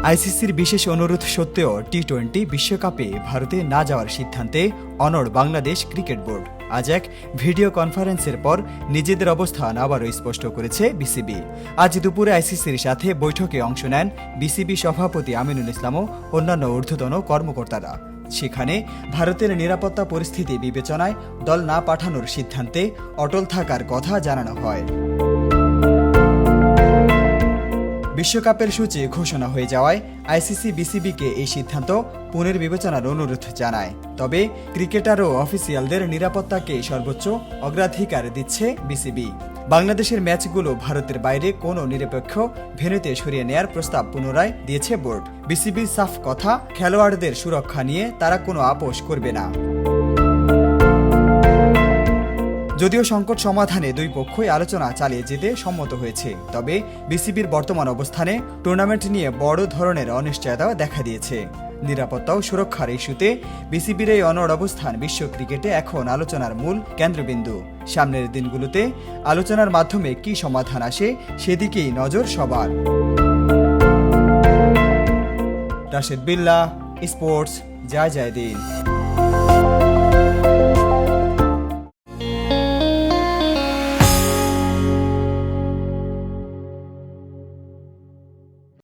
আইসিসির বিশেষ অনুরোধ সত্ত্বেও টি-20 বিশ্বকাপে ভারতে না যাওয়ার সিদ্ধান্তে অনড় বাংলাদেশ ক্রিকেট বোর্ড। আজ এক ভিডিও কনফারেন্সের পর নিজেদের অবস্থান আবারও স্পষ্ট করেছে বিসিবি। আজ দুপুরে আইসিসির সাথে বৈঠকে অংশ নেন বিসিবি সভাপতি আমিনুল ইসলাম ও অন্যান্য ঊর্ধ্বতন কর্মকর্তারা। সেখানে ভারতের নিরাপত্তা পরিস্থিতি বিবেচনায় দল না পাঠানোর সিদ্ধান্তে অটল থাকার কথা জানানো হয়। বিশ্বকাপের সূচি ঘোষণা হয়ে যাওয়ায় আইসিসি বিসিবিকে এই সিদ্ধান্ত পুনর্বিবেচনার অনুরোধ জানায়। তবে ক্রিকেটার ও অফিসিয়ালদের নিরাপত্তাকে সর্বোচ্চ অগ্রাধিকার দিচ্ছে বিসিবি। বাংলাদেশের ম্যাচগুলো ভারতের বাইরে কোনো নিরপেক্ষ ভেন্যুতে সরিয়ে নেয়ার প্রস্তাব পুনরায় দিয়েছে বোর্ড। বিসিবির সাফ কথা, খেলোয়াড়দের সুরক্ষা নিয়ে তারা কোনো আপোষ করবে না। যদিও সংকট সমাধানে দুই পক্ষই আলোচনা চালিয়ে যেতে সম্মত হয়েছে, তবে বিসিবির বর্তমান অবস্থানে টুর্নামেন্ট নিয়ে বড় ধরনের অনিশ্চয়তা দেখা দিয়েছে। নিরাপত্তা ও সুরক্ষার ইস্যুতে বিসিবির এই অনড় অবস্থান বিশ্ব ক্রিকেটে এখন আলোচনার মূল কেন্দ্রবিন্দু। সামনের দিনগুলোতে আলোচনার মাধ্যমে কী সমাধান আসে সেদিকেই নজর সবার। রাশেদ বিল্লাহ, স্পোর্টস, জয় জয় দিন।